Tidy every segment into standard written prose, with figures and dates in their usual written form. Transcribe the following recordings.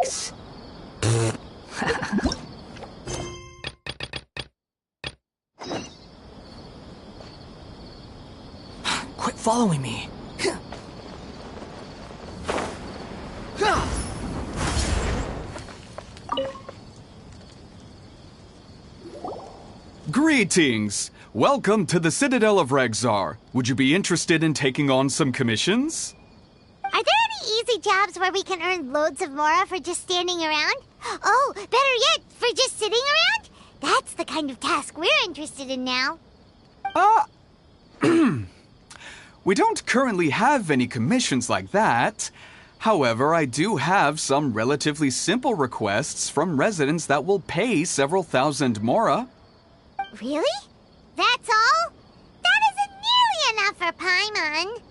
relax. Quit following me. Greetings! Welcome to the Citadel of Regzar. Would you be interested in taking on some commissions? Are there any easy jobs where we can earn loads of mora for just standing around? Oh, better yet, for just sitting around? That's the kind of task we're interested in now. We don't currently have any commissions like that. However, I do have some relatively simple requests from residents that will pay several thousand mora. Really? That's all? That isn't nearly enough for Paimon.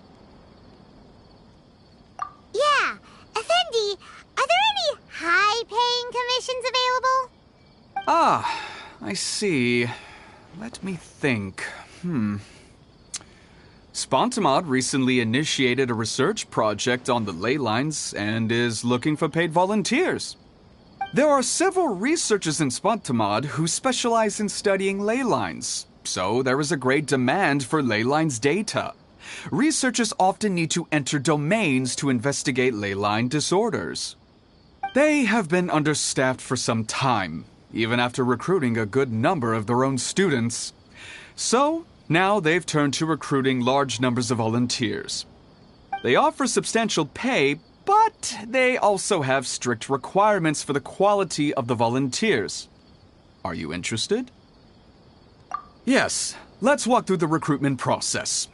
Yeah, Effendi, are there any high-paying commissions available? Ah, I see. Let me think. Spontamod recently initiated a research project on the ley lines and is looking for paid volunteers. There are several researchers in Spontamod who specialize in studying ley lines, so there is a great demand for ley lines data. Researchers often need to enter domains to investigate ley line disorders. They have been understaffed for some time, even after recruiting a good number of their own students. So, now they've turned to recruiting large numbers of volunteers. They offer substantial pay, but they also have strict requirements for the quality of the volunteers. Are you interested? Yes, let's walk through the recruitment process.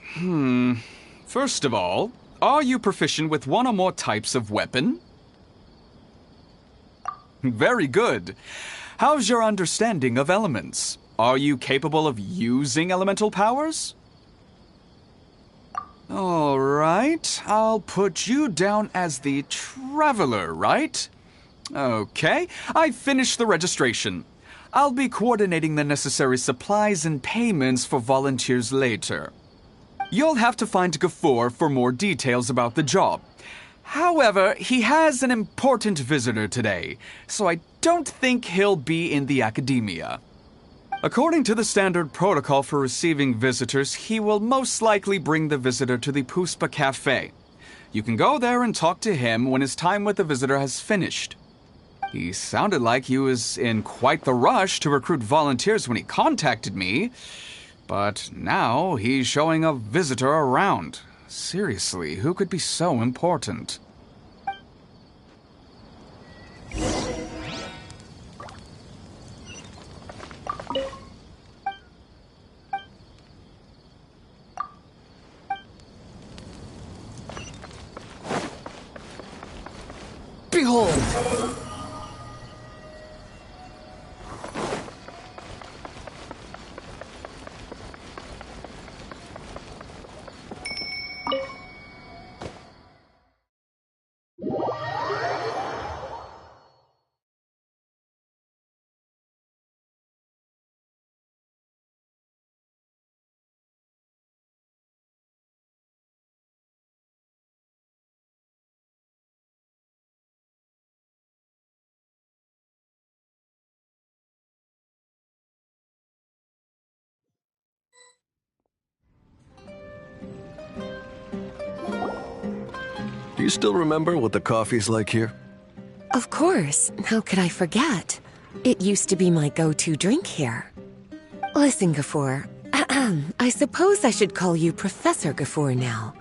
First of all, are you proficient with one or more types of weapon? Very good. How's your understanding of elements? Are you capable of using elemental powers? All right, I'll put you down as the Traveler, right? Okay, I've finished the registration. I'll be coordinating the necessary supplies and payments for volunteers later. You'll have to find Gafoor for more details about the job. However, he has an important visitor today, so I don't think he'll be in the academia. According to the standard protocol for receiving visitors, he will most likely bring the visitor to the Puspa Cafe. You can go there and talk to him when his time with the visitor has finished. He sounded like he was in quite the rush to recruit volunteers when he contacted me, but now he's showing a visitor around. Seriously, who could be so important? Behold! Do you still remember what the coffee's like here? Of course. How could I forget? It used to be my go-to drink here. Listen, Gafoor. I suppose I should call you Professor Gafoor now.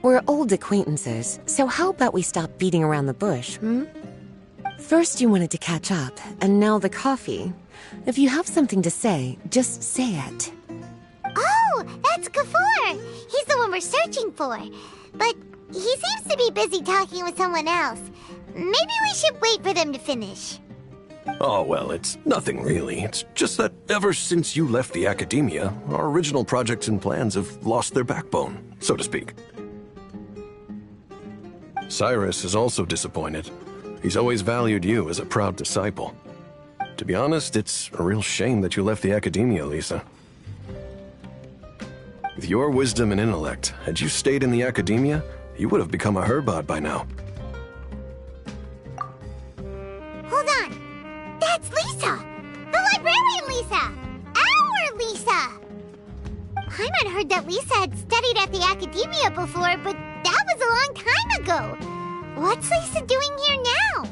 We're old acquaintances, so how about we stop beating around the bush, First you wanted to catch up, and now the coffee. If you have something to say, just say it. Oh, that's Gafoor! He's the one we're searching for. But he seems to be busy talking with someone else. Maybe we should wait for them to finish. Oh, well, it's nothing really. It's just that ever since you left the academia, our original projects and plans have lost their backbone, so to speak. Cyrus is also disappointed. He's always valued you as a proud disciple. To be honest, it's a real shame that you left the academia, Lisa. With your wisdom and intellect, had you stayed in the academia, you would have become a Herbad by now. Lisa! Our Lisa! Paimon heard that Lisa had studied at the Academia before, but that was a long time ago. What's Lisa doing here now?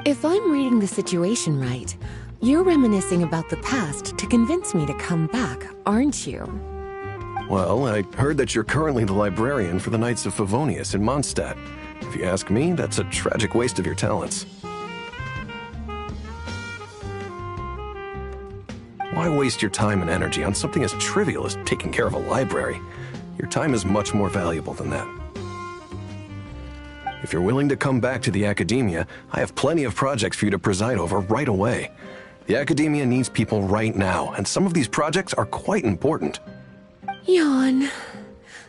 If I'm reading the situation right, you're reminiscing about the past to convince me to come back, aren't you? Well, I heard that you're currently the librarian for the Knights of Favonius in Mondstadt. If you ask me, that's a tragic waste of your talents. Why waste your time and energy on something as trivial as taking care of a library? Your time is much more valuable than that. If you're willing to come back to the Academia, I have plenty of projects for you to preside over right away. The Academia needs people right now, and some of these projects are quite important. Yawn.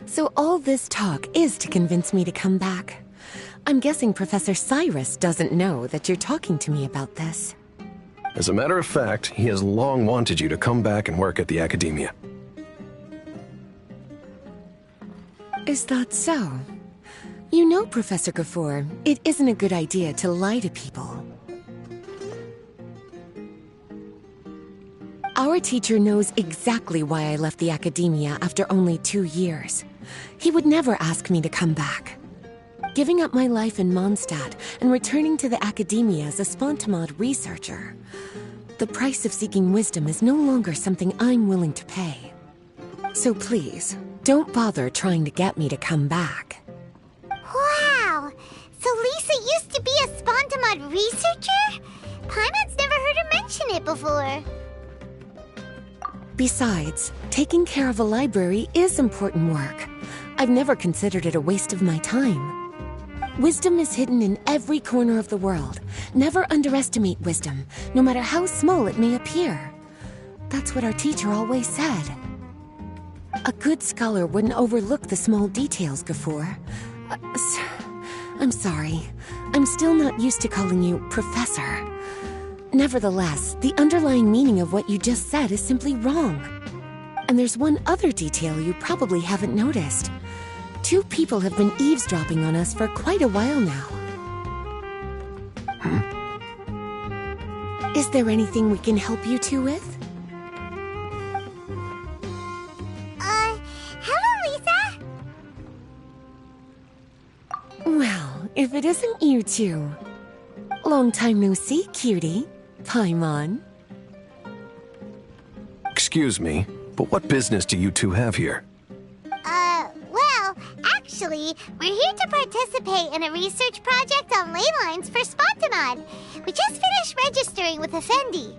So all this talk is to convince me to come back. I'm guessing Professor Cyrus doesn't know that you're talking to me about this. As a matter of fact, he has long wanted you to come back and work at the Academia. Is that so? You know, Professor Gafoor, it isn't a good idea to lie to people. Our teacher knows exactly why I left the Academia after only 2 years. He would never ask me to come back. Giving up my life in Mondstadt and returning to the Academia as a Spontamod researcher. The price of seeking wisdom is no longer something I'm willing to pay. So please, don't bother trying to get me to come back. Wow! So Lisa used to be a Spontamod researcher? Paimon's never heard her mention it before. Besides, taking care of a library is important work. I've never considered it a waste of my time. Wisdom is hidden in every corner of the world. Never underestimate wisdom, no matter how small it may appear. That's what our teacher always said. A good scholar wouldn't overlook the small details, Gafoor. I'm sorry. I'm still not used to calling you Professor. Nevertheless, the underlying meaning of what you just said is simply wrong. And there's one other detail you probably haven't noticed. 2 people have been eavesdropping on us for quite a while now. Is there anything we can help you two with? Hello, Lisa? Well, if it isn't you two. Long time no see, cutie. Paimon. Excuse me, but what business do you two have here? Well, actually, we're here to participate in a research project on ley lines for Spontamod. We just finished registering with Effendi.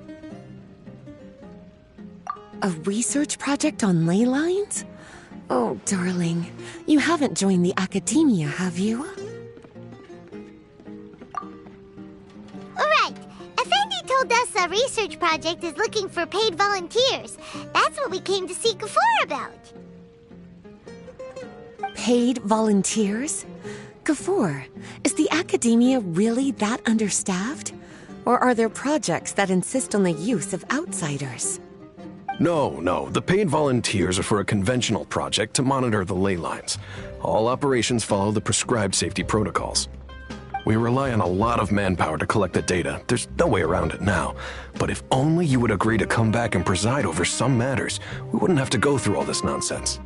A research project on ley lines? Oh, darling. You haven't joined the Academia, have you? Alright, Effendi told us a research project is looking for paid volunteers. That's what we came to see Gafoor about. Paid volunteers? Gafoor, is the Academia really that understaffed? Or are there projects that insist on the use of outsiders? No, the paid volunteers are for a conventional project to monitor the ley lines. All operations follow the prescribed safety protocols. We rely on a lot of manpower to collect the data. There's no way around it now. But if only you would agree to come back and preside over some matters, we wouldn't have to go through all this nonsense.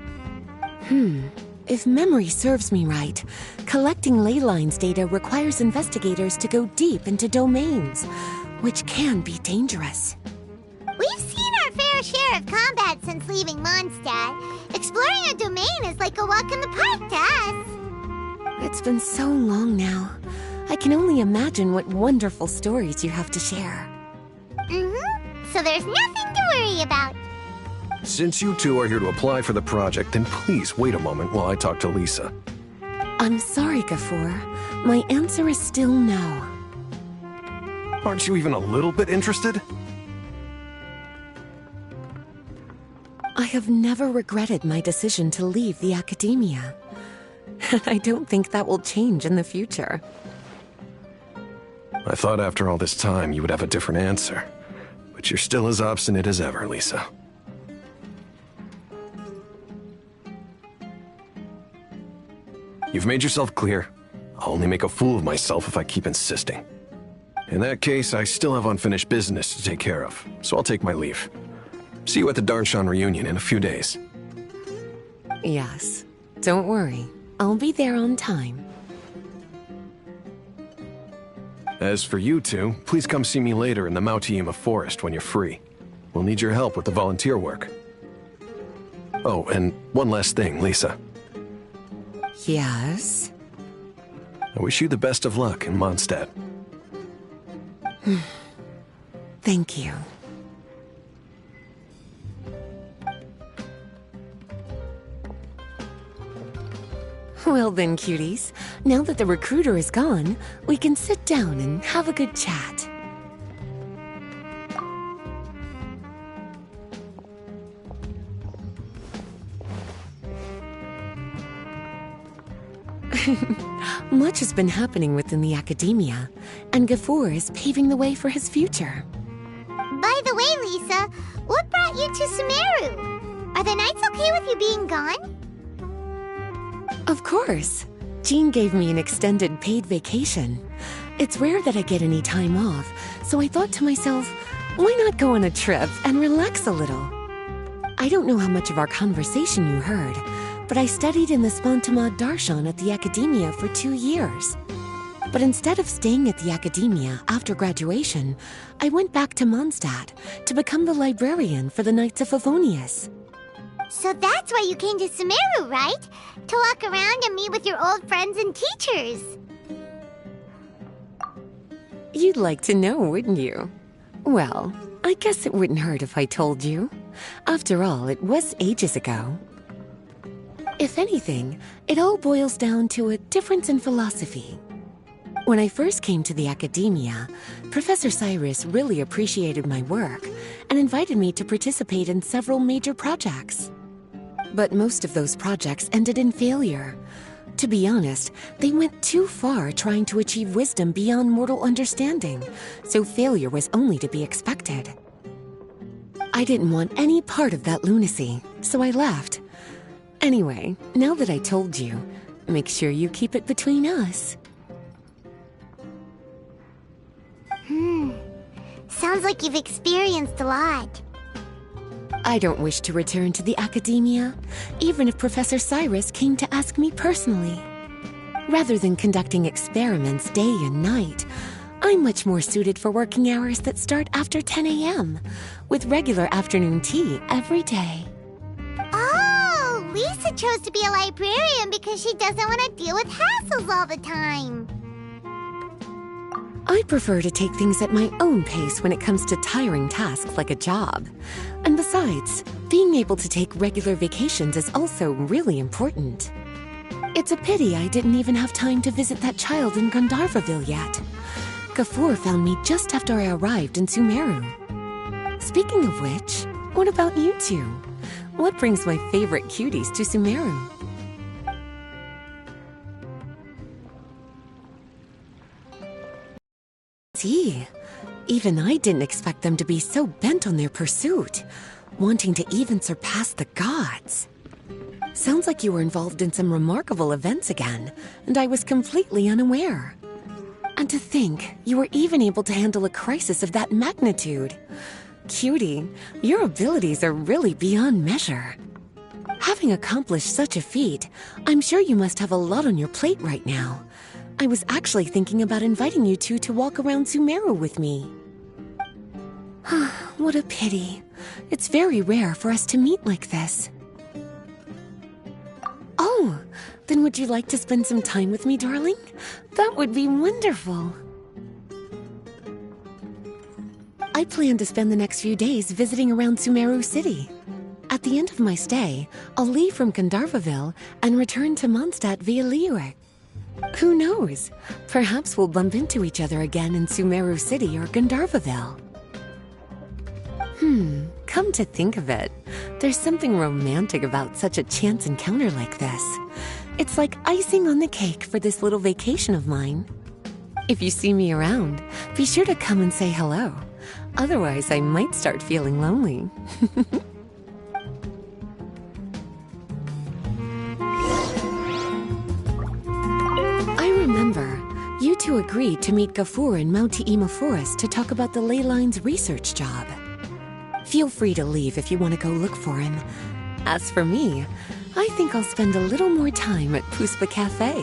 If memory serves me right, collecting ley lines data requires investigators to go deep into domains, which can be dangerous. We've seen our fair share of combat since leaving Mondstadt. Exploring a domain is like a walk in the park to us. It's been so long now. I can only imagine what wonderful stories you have to share. So there's nothing to worry about. Since you two are here to apply for the project, then please wait a moment while I talk to Lisa. I'm sorry, Gafoor. My answer is still no. Aren't you even a little bit interested? I have never regretted my decision to leave the Academia. I don't think that will change in the future. I thought after all this time you would have a different answer. But you're still as obstinate as ever, Lisa. You've made yourself clear. I'll only make a fool of myself if I keep insisting. In that case, I still have unfinished business to take care of, so I'll take my leave. See you at the Darshan reunion in a few days. Yes. Don't worry. I'll be there on time. As for you two, please come see me later in the Mautiima forest when you're free. We'll need your help with the volunteer work. Oh, and one last thing, Lisa. Yes? I wish you the best of luck in Mondstadt. Thank you. Well then, cuties. Now that the recruiter is gone, we can sit down and have a good chat. Much has been happening within the academia, and Gafur is paving the way for his future. By the way, Lisa, what brought you to Sumeru? Are the nights okay with you being gone? Of course. Jean gave me an extended paid vacation. It's rare that I get any time off, so I thought to myself, why not go on a trip and relax a little? I don't know how much of our conversation you heard, but I studied in the Spontamad Darshan at the Academia for 2 years. But instead of staying at the Academia after graduation, I went back to Mondstadt to become the librarian for the Knights of Favonius. So that's why you came to Sumeru, right? To walk around and meet with your old friends and teachers. You'd like to know, wouldn't you? Well, I guess it wouldn't hurt if I told you. After all, it was ages ago. If anything, it all boils down to a difference in philosophy. When I first came to the Academia, Professor Cyrus really appreciated my work and invited me to participate in several major projects. But most of those projects ended in failure. To be honest, they went too far trying to achieve wisdom beyond mortal understanding, so failure was only to be expected. I didn't want any part of that lunacy, so I left. Anyway, now that I told you, make sure you keep it between us. Sounds like you've experienced a lot. I don't wish to return to the Academia, even if Professor Cyrus came to ask me personally. Rather than conducting experiments day and night, I'm much more suited for working hours that start after 10 a.m., with regular afternoon tea every day. Oh, Lisa chose to be a librarian because she doesn't want to deal with hassles all the time. I prefer to take things at my own pace when it comes to tiring tasks like a job. And besides, being able to take regular vacations is also really important. It's a pity I didn't even have time to visit that child in Gandharvaville yet. Gafur found me just after I arrived in Sumeru. Speaking of which, what about you two? What brings my favorite cuties to Sumeru? See, even I didn't expect them to be so bent on their pursuit, wanting to even surpass the gods. Sounds like you were involved in some remarkable events again, and I was completely unaware. And to think, you were even able to handle a crisis of that magnitude. Cutie, your abilities are really beyond measure. Having accomplished such a feat, I'm sure you must have a lot on your plate right now. I was actually thinking about inviting you two to walk around Sumeru with me. What a pity. It's very rare for us to meet like this. Oh, then would you like to spend some time with me, darling? That would be wonderful. I plan to spend the next few days visiting around Sumeru City. At the end of my stay, I'll leave from Gandharvaville and return to Mondstadt via Liyue. Who knows? Perhaps we'll bump into each other again in Sumeru City or Gandharvaville. Come to think of it, there's something romantic about such a chance encounter like this. It's like icing on the cake for this little vacation of mine. If you see me around, be sure to come and say hello. Otherwise, I might start feeling lonely. I remember, you two also agreed to meet Gafoor in Mount Te'ima Forest to talk about the ley lines research job. Feel free to leave if you want to go look for him. As for me, I think I'll spend a little more time at Puspa Cafe.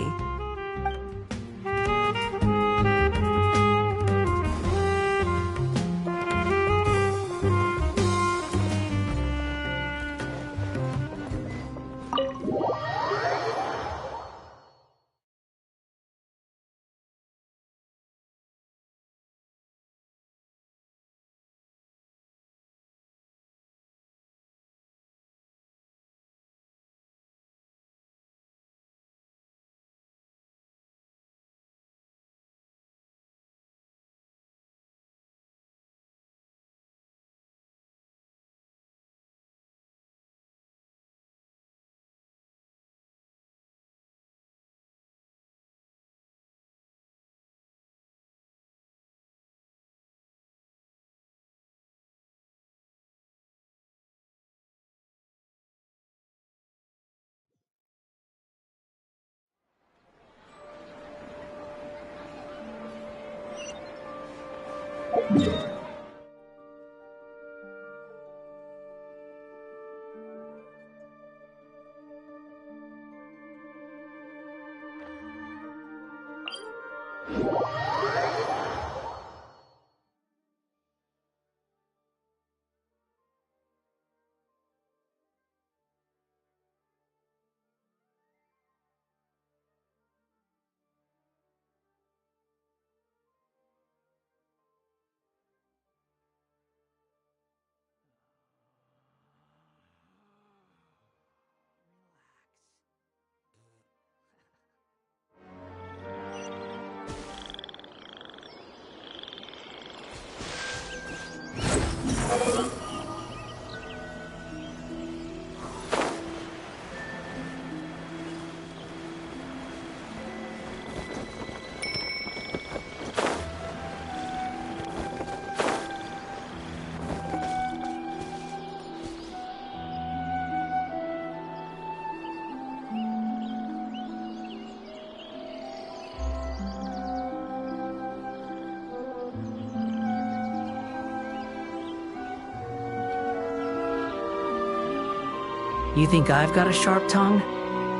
You think I've got a sharp tongue?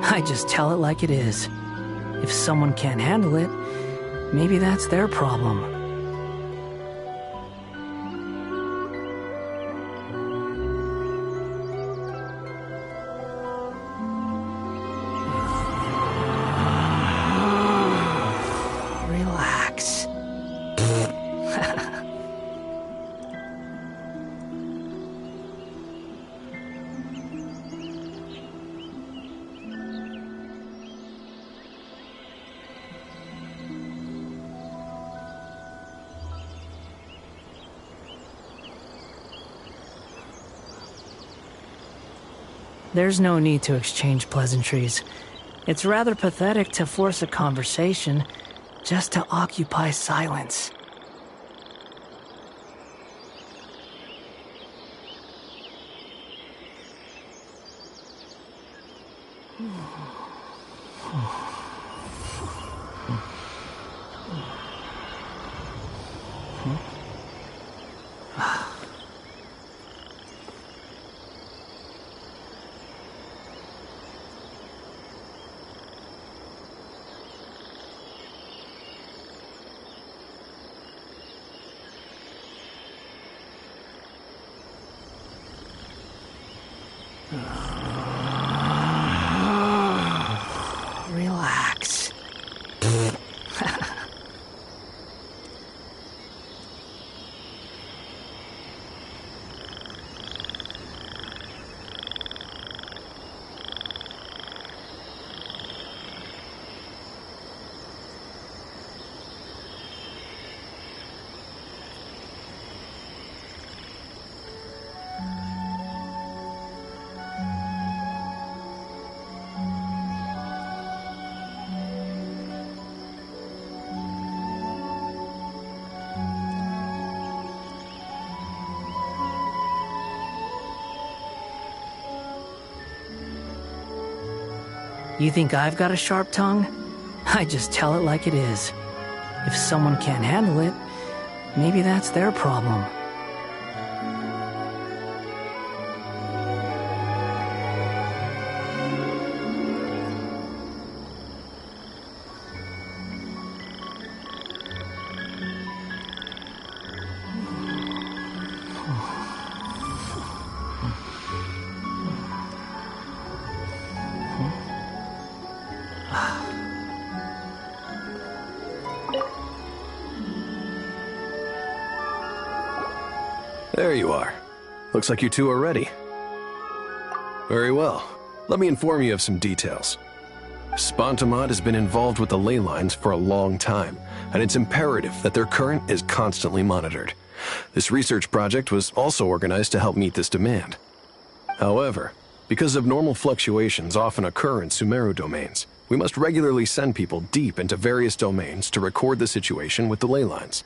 I just tell it like it is. If someone can't handle it, maybe that's their problem. Relax. There's no need to exchange pleasantries. It's rather pathetic to force a conversation just to occupy silence. Relax. You think I've got a sharp tongue? I just tell it like it is. If someone can't handle it, maybe that's their problem. There you are. Looks like you two are ready. Very well. Let me inform you of some details. Spontamod has been involved with the ley lines for a long time, and it's imperative that their current is constantly monitored. This research project was also organized to help meet this demand. However, because abnormal fluctuations often occur in Sumeru domains, we must regularly send people deep into various domains to record the situation with the ley lines.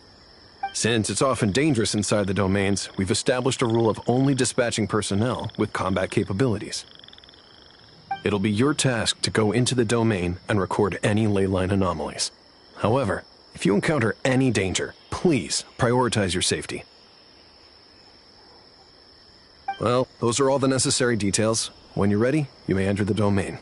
Since it's often dangerous inside the domains, we've established a rule of only dispatching personnel with combat capabilities. It'll be your task to go into the domain and record any ley line anomalies. However, if you encounter any danger, please prioritize your safety. Well, those are all the necessary details. When you're ready, you may enter the domain.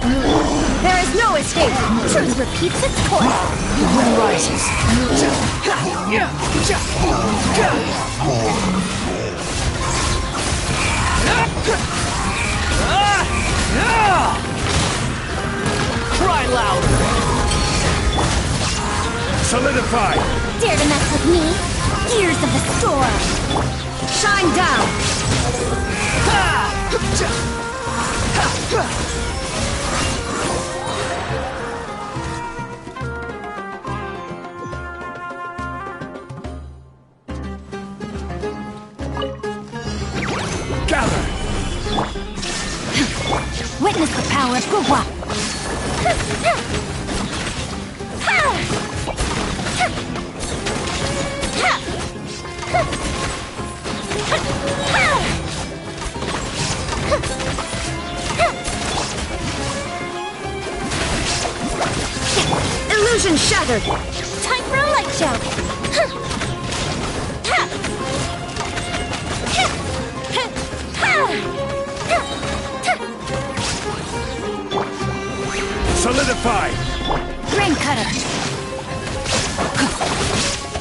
There is no escape! Truth repeats its course! The wind rises! Cry loud! Solidify! Dare to mess with me? Gears of the storm! Shine down! Gather! Witness the power of Gugwa! Illusion shattered! Time for a light show! Solidify! Rain cutter!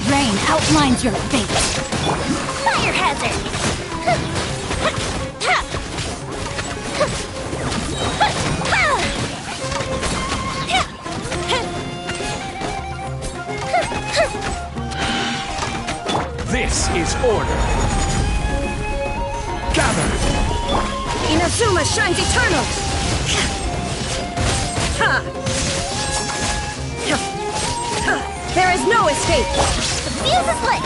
Rain outlines your fate! Fire hazard! This is order! Gather! Inazuma shines eternal! There is no escape! The fuse is lit!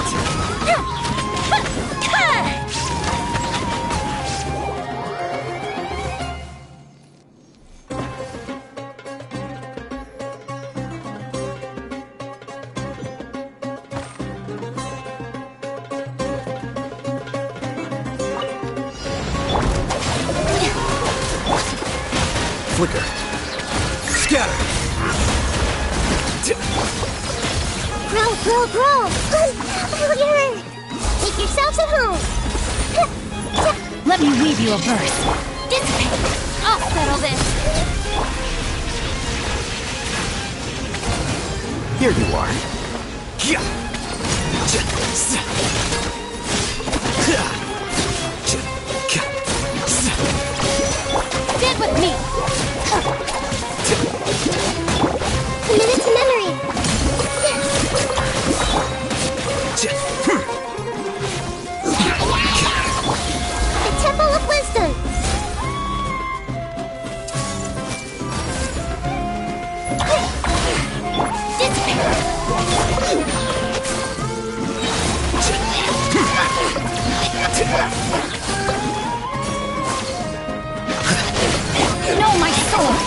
Flicker! Scatter! Grow! Make yourselves at home! Let me weave you a verse. Dissipate! I'll settle this! Here you are. Stand with me! A minute to memory! The Temple of Wisdom! Know my sword!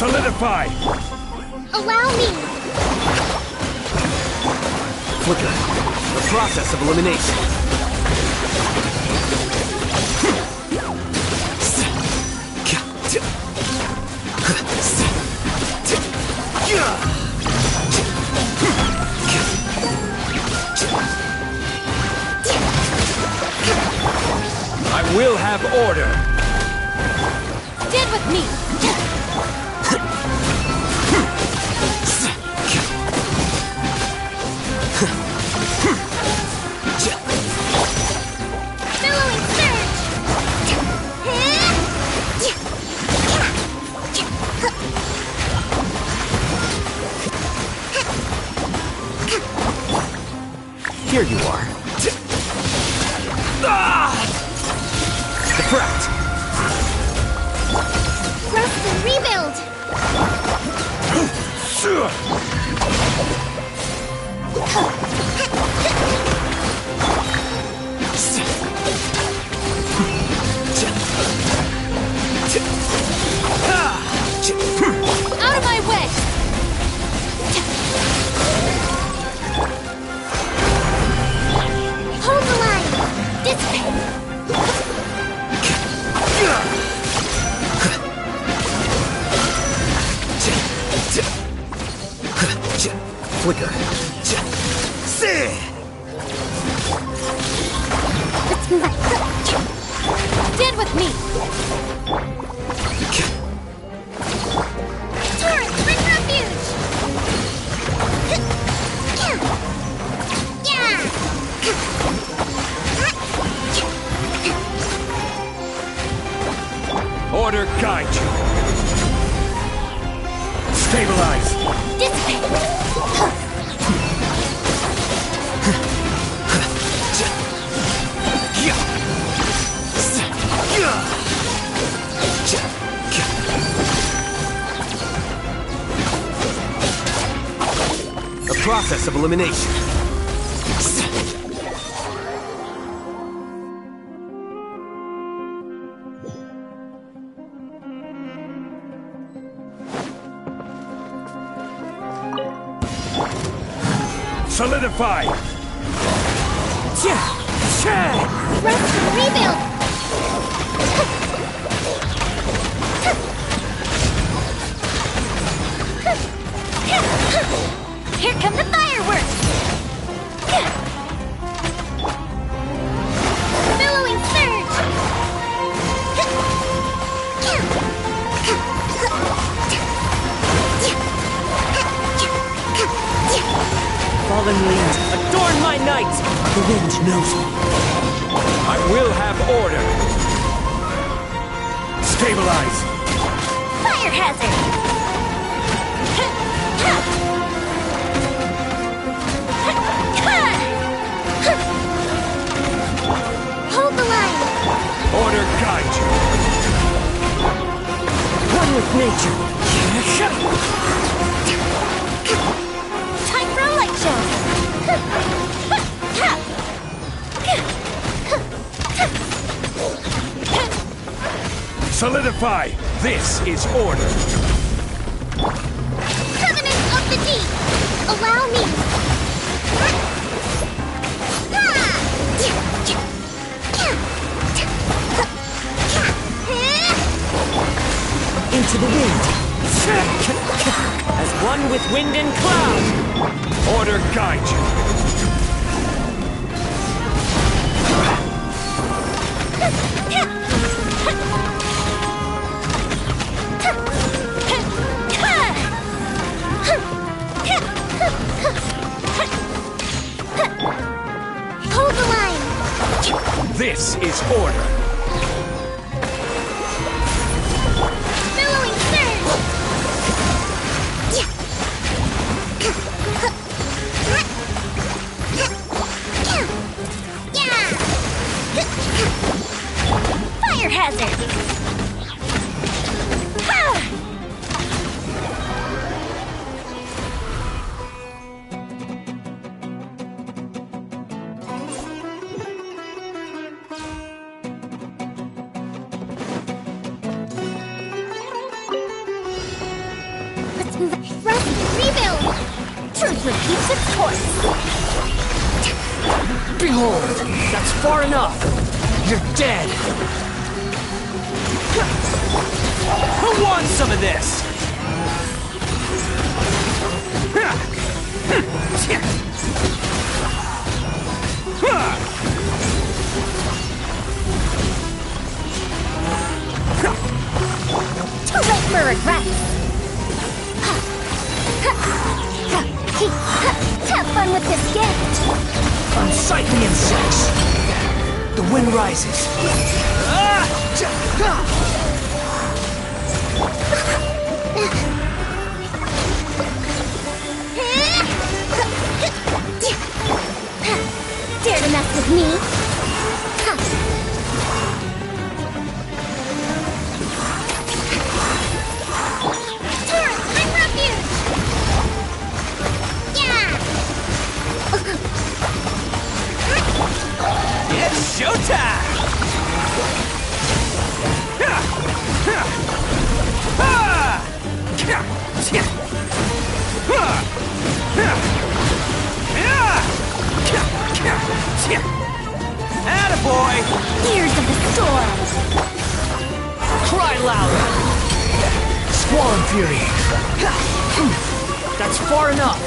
Solidify! Allow me! Flicker. The process of elimination. I will have order! Stand with me! Billowing Here you are. Deflect! Rest and rebuild! Out of my way! Hold the line! Dissipate! Flicker. Stand with me! Torrent, bring refuge! Order guide you! Stabilize! Dissipate! The process of elimination. Solidify! Rest and rebuild! Here come the fireworks! Billowing surge! Fallen leaves, adorn my night! The wind knows me. I will have order! Stabilize! Fire hazard! Hold the line! Order guide you! One with nature. Time for a light show! Solidify! This is order! Covenant of the Deep! Allow me! Into the wind. As one with wind and cloud. Order guide you! Hold the line! This is order! Billowing surge! Fire hazard! Rest and rebuild! Truth repeats its course! Behold! That's far enough! You're dead! Who wants some of this? Too late for regrets! Have fun with this gift! Unsightly insects! The wind rises. Dare to mess with me? Turret, I'm refuge! Yeah! It's showtime! Attaboy! Ears of the storm! Cry louder! Squall and Fury! That's far enough!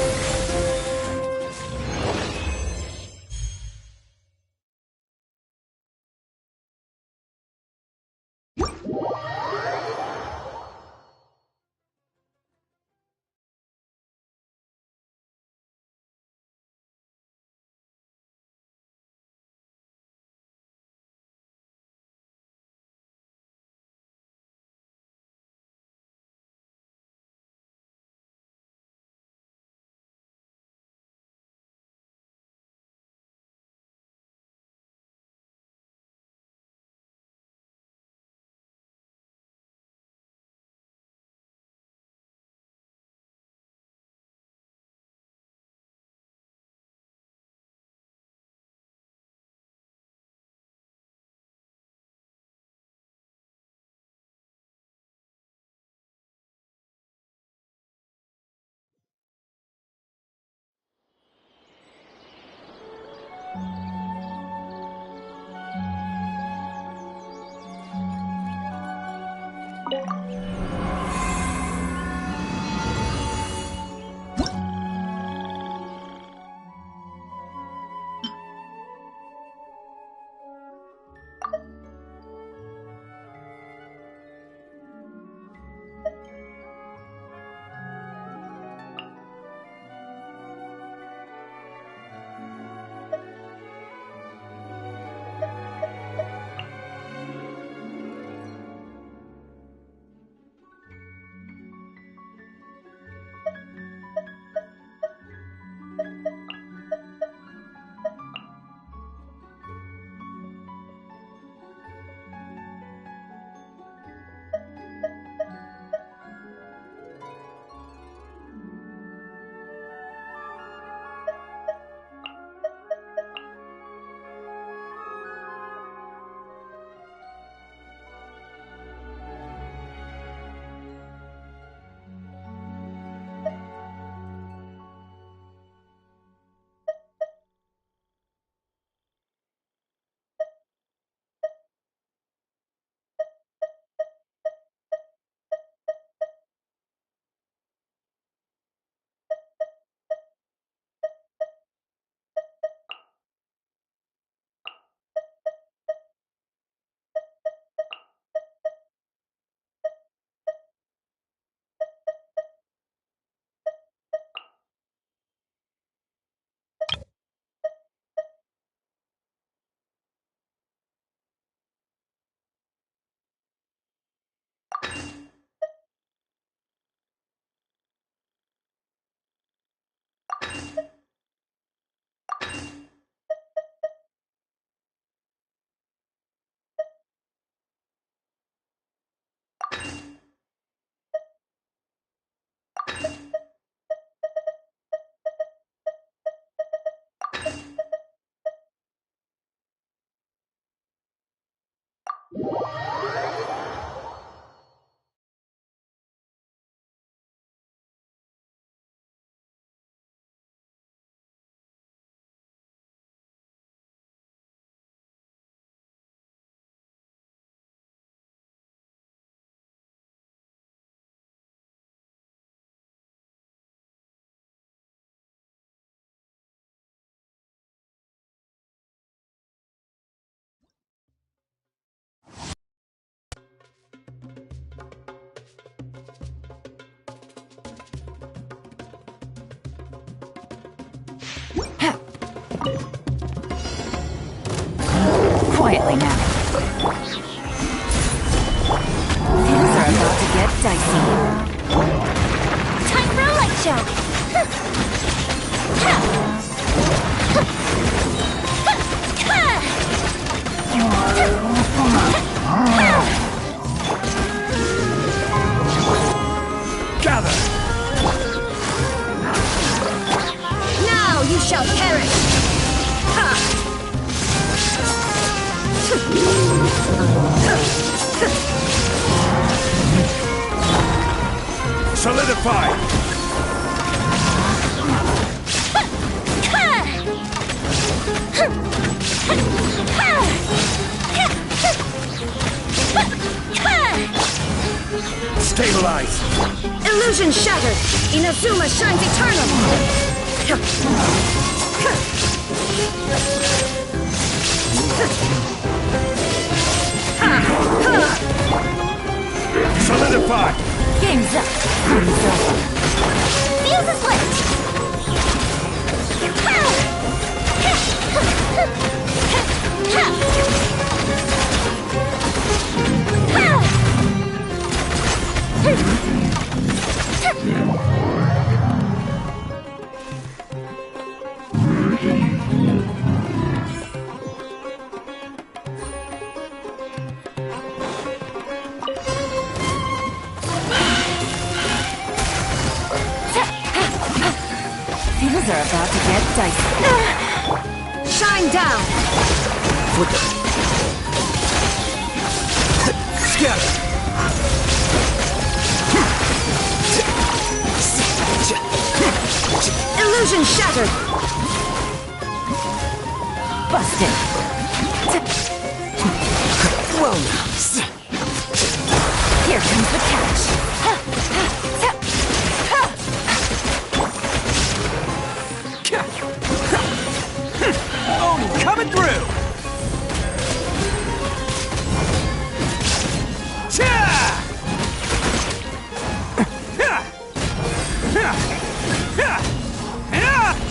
quietly now. Things are about to get dicey. Time for a light show. Gather! Now you shall perish! Ha! Solidify! Stabilize! Illusion shattered! Inazuma shines eternal! Solidify! Game's up! Time's over! Fuse is lit. Things are about to get dicey. Shine down! Flicker! Scatter! Illusion shattered! Busted! Well, Here comes the catch! oh, coming through!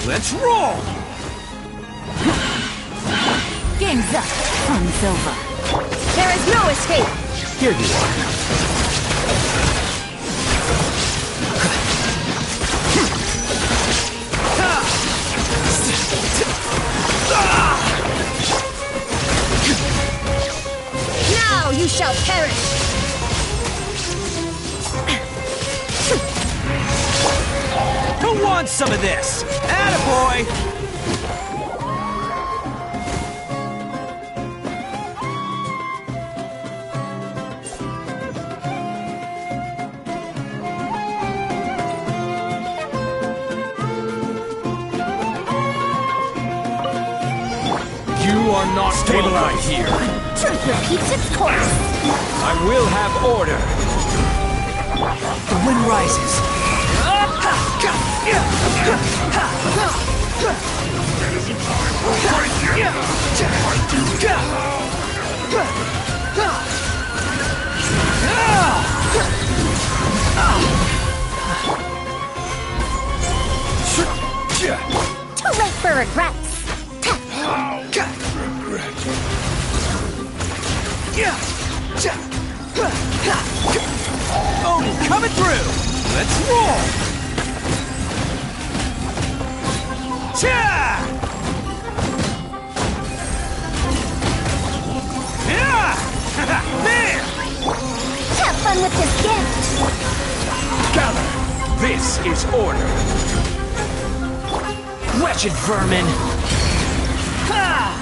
Let's roll! Game's up! Fun's over! There is no escape! Here you are. Now you shall perish! Who wants some of this? Attaboy! You are not welcome here. Truth repeats its course. I will have order. The wind rises. Too late for regrets. Oh, coming through! Let's roll! Cha! There! Have fun with this gift. Gather! This is order! Wretched vermin! Ha!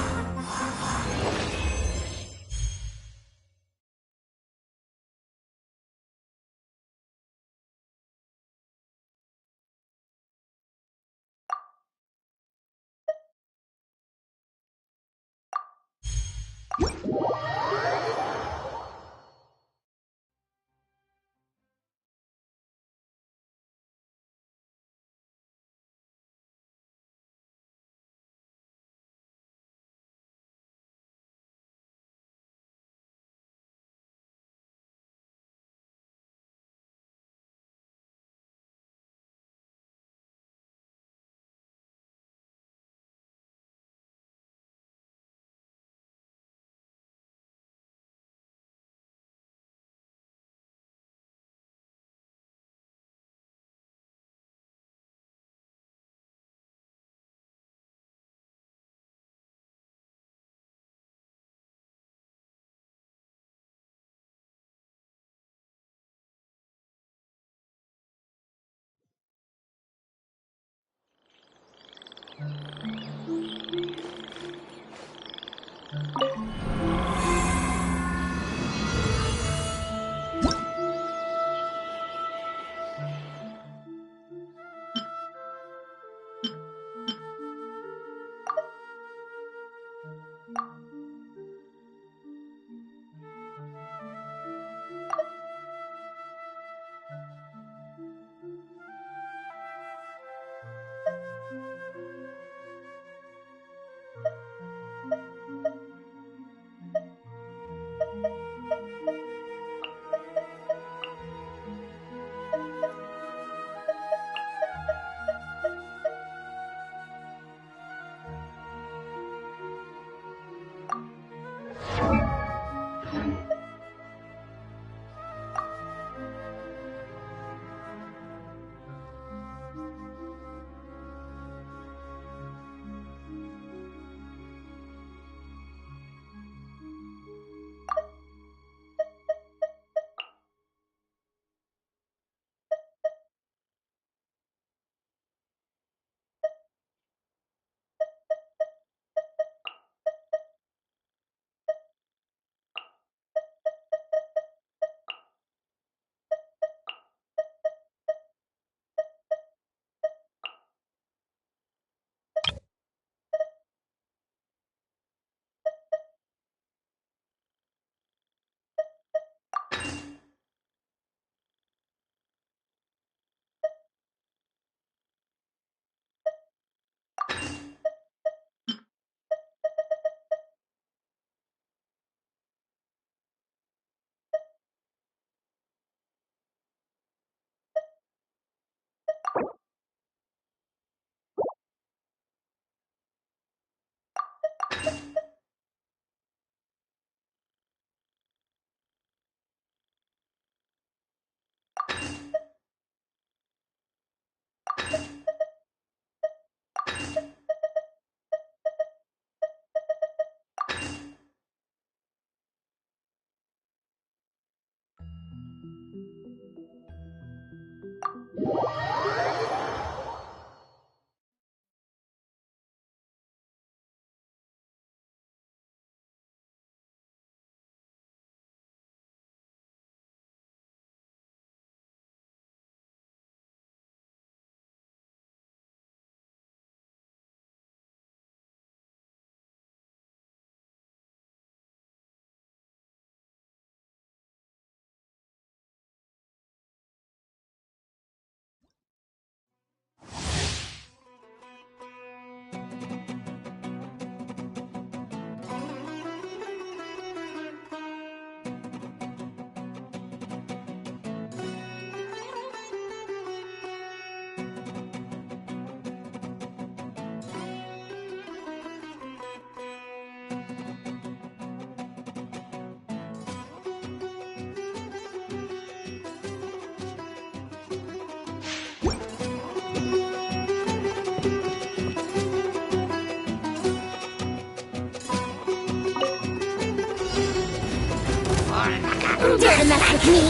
Dare to mess with me?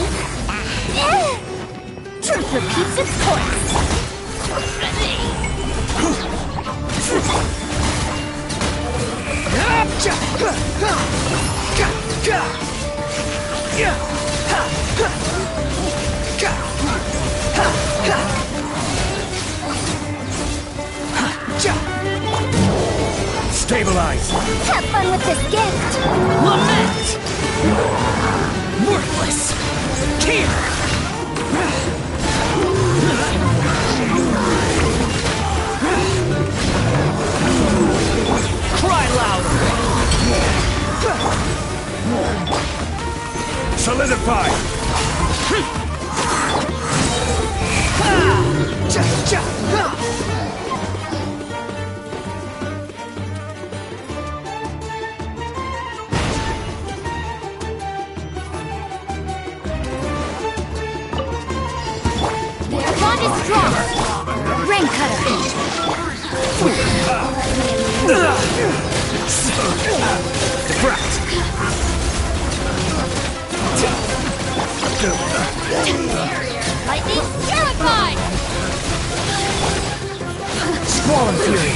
Truth repeats its course. Stabilize! Have fun with this gift! Lament! Worthless! Here! Cry louder! Solidify! Their bond is strong! Rain cutter! Defract! Lightning terrified! Squall and Fury!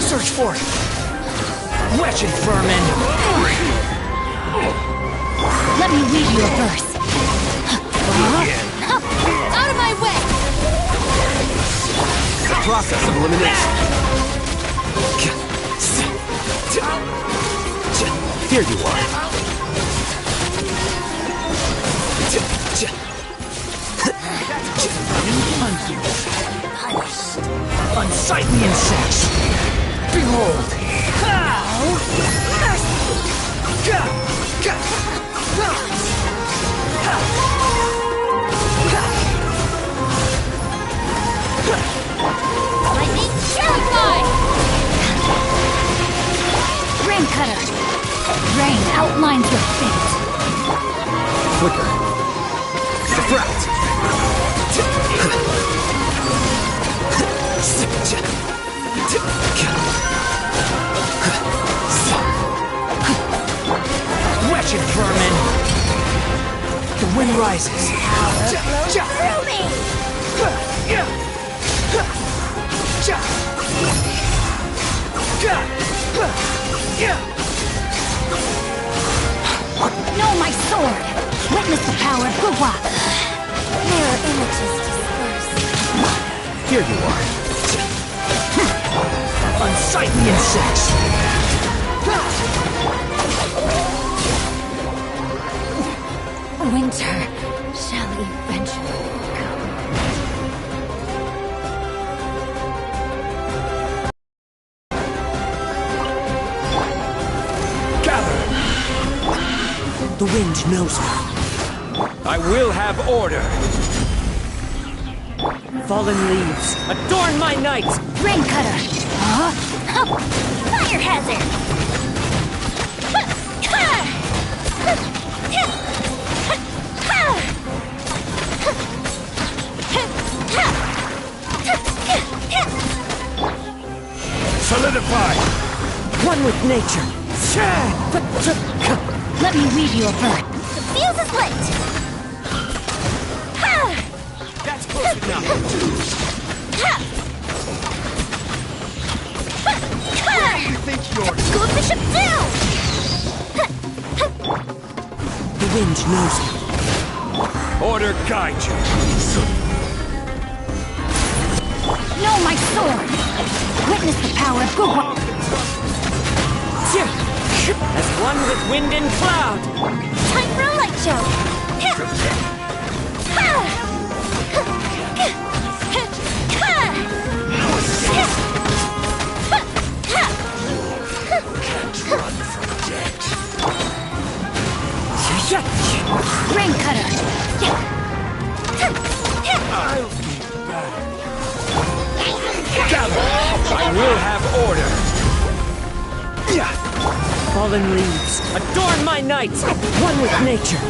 Search for it! Wedge and Vermin! Let me read you a verse. Out of my way! Process of elimination. Here you are. Unsightly insects! Behold! Lightning Purify! Rain Cutter! Rain outlines your fate! Flicker. Refract. Wretched vermin! The wind rises. Through me! Know my sword! Witness the power of Guhua! Mirror images disperse. Here you are. Unsightly insects! Winter shall eventually come. Gather! The wind knows me. I will have order. Fallen leaves, adorn my night! Rain Cutter! Huh? Fire hazard! Solidify! One with nature. Let me weave you a bird. The fuse is lit! That's close enough. You think you're... Go Bishop down! The wind knows me. Order guide you. Know my sword! Witness the power of Guhua! As one with wind and cloud. Time for a light show! Rain Cutter! Gather! I will have order. Fallen leaves, adorn my night. One with nature.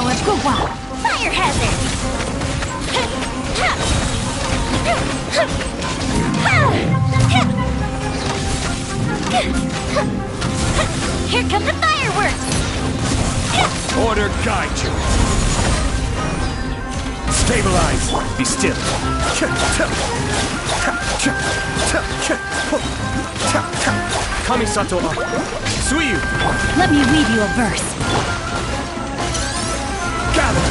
power of Gua! Fire hazard! Here come the fireworks! Order guide you. Stabilize. Be still. Kamisato up. Suiyu. Let me weave you a verse. Gather.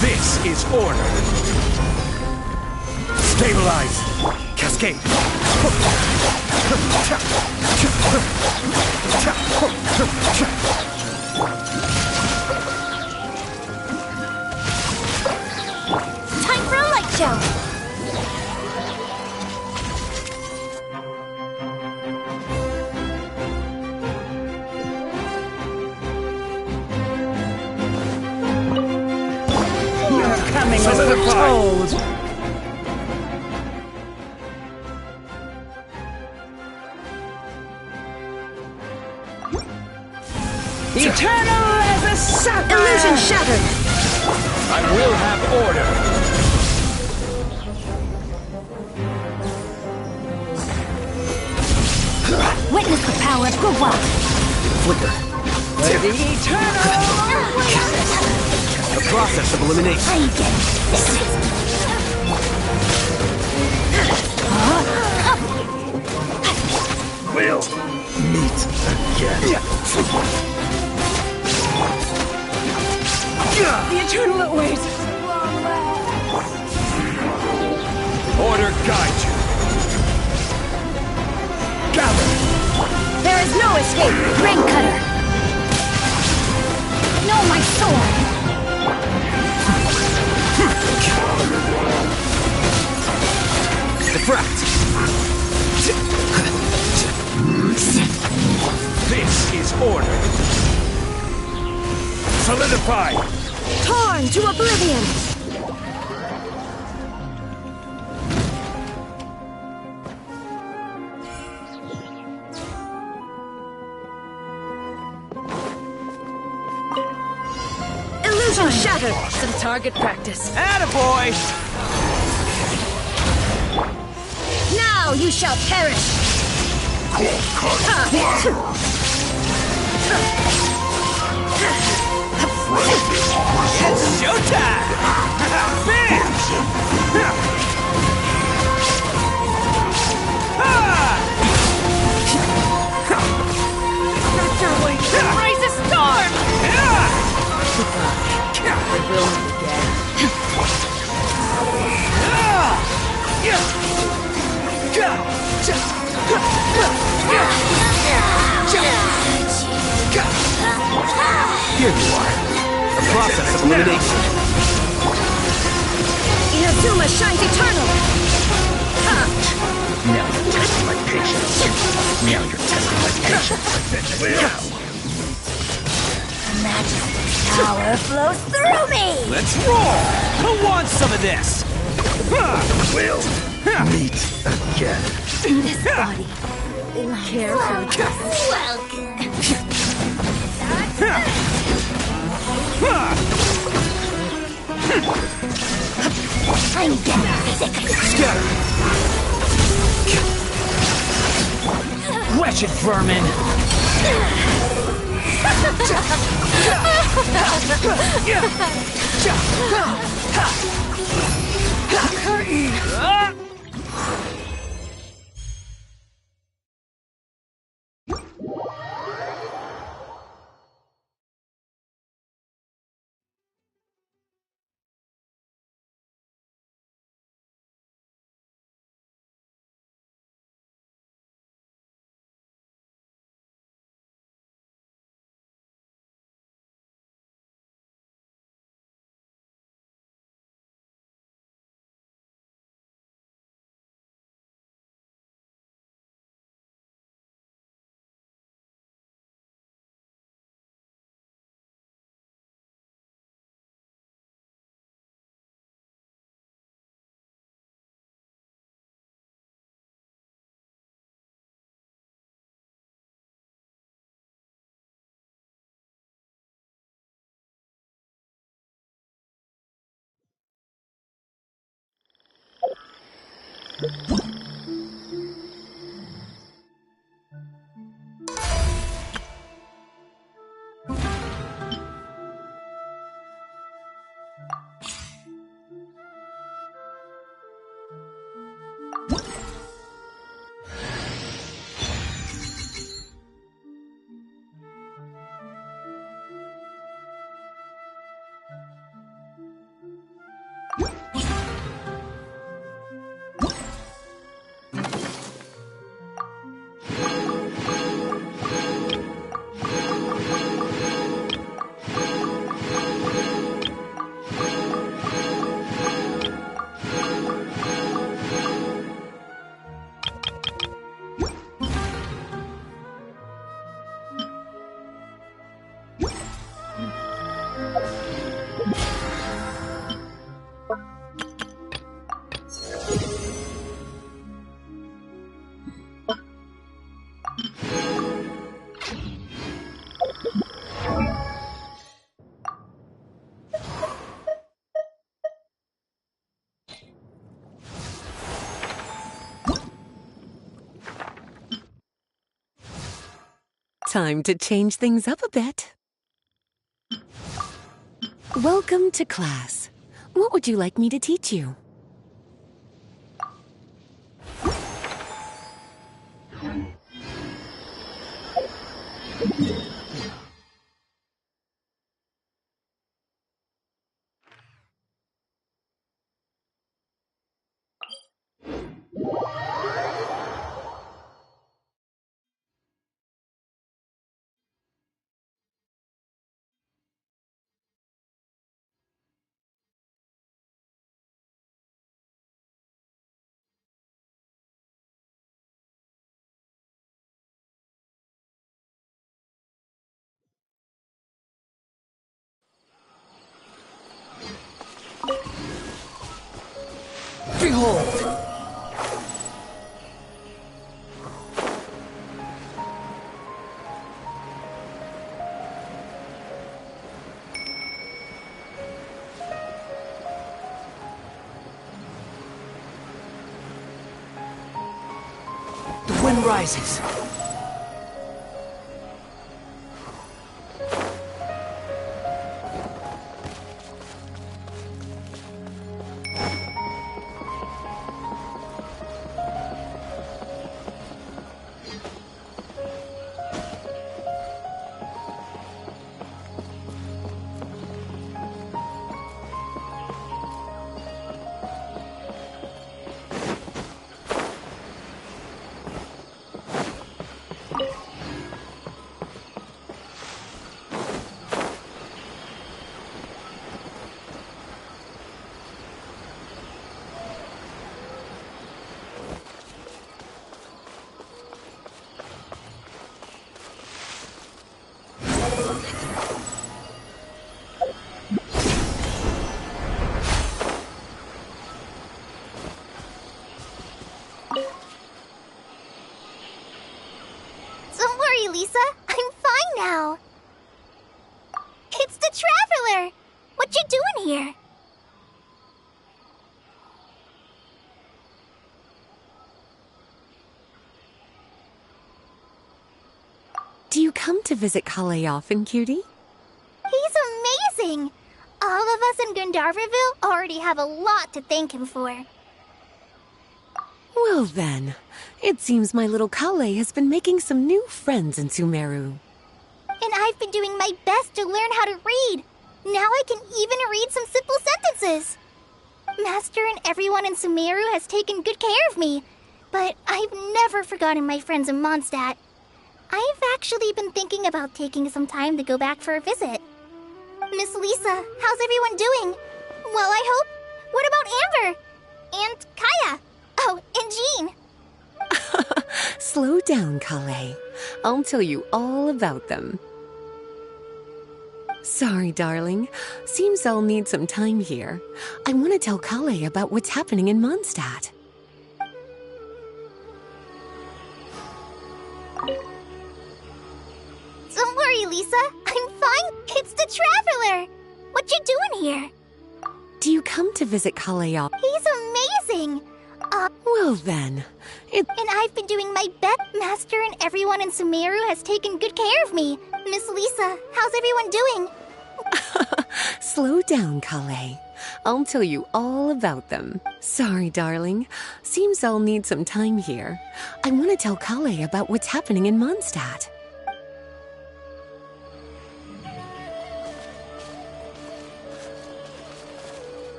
This is order. Stabilize. Cascade. Time for a light show! Coming Solidify. told. Eternal as a sapphire! Illusion shattered! I will have order. Witness the power of Gua! Flicker. The eternal The process of elimination. I get this! Will meet again. The eternal awaits. Order guide you. Gather. There is no escape! Ring cutter! No, my sword! Diffract. This is order. Solidify. Torn to oblivion! Illusion shattered! Some target practice. Attaboy. Now you shall perish! It's showtime. Bam. Raise a storm! I will again. Here you are. The process of elimination. Inazuma shines eternal! Now you're testing my patience. Now you're testing my patience. Magic power flows through me! Let's roll! Who wants some of this? Will meet again. This body will care for just I'm getting sick. Scatter. Wretched vermin! Curtain. Time to change things up a bit. Welcome to class. What would you like me to teach you? Behold! The wind rises. Don't worry, Lisa. I'm fine now. It's the Traveler! What you doing here? Do you come to visit Kale often, cutie? He's amazing! All of us in Gandharvaville already have a lot to thank him for. Well then, it seems my little Kale has been making some new friends in Sumeru. And I've been doing my best to learn how to read. Now I can even read some simple sentences. Master and everyone in Sumeru has taken good care of me, but I've never forgotten my friends in Mondstadt. I've actually been thinking about taking some time to go back for a visit. Miss Lisa, how's everyone doing? Well, I hope. What about Amber? And Kaya? Oh, and Jean. Slow down, Kale. I'll tell you all about them. Sorry, darling. Seems I'll need some time here. I want to tell Kale about what's happening in Mondstadt. Don't worry, Lisa. I'm fine. It's the Traveler. What you doing here? Do you come to visit Kale? He's amazing. All Well then, And I've been doing my best. Master and everyone in Sumeru has taken good care of me. Miss Lisa, how's everyone doing? slow down, Kale. I'll tell you all about them. Sorry, darling. Seems I'll need some time here. I want to tell Kale about what's happening in Mondstadt.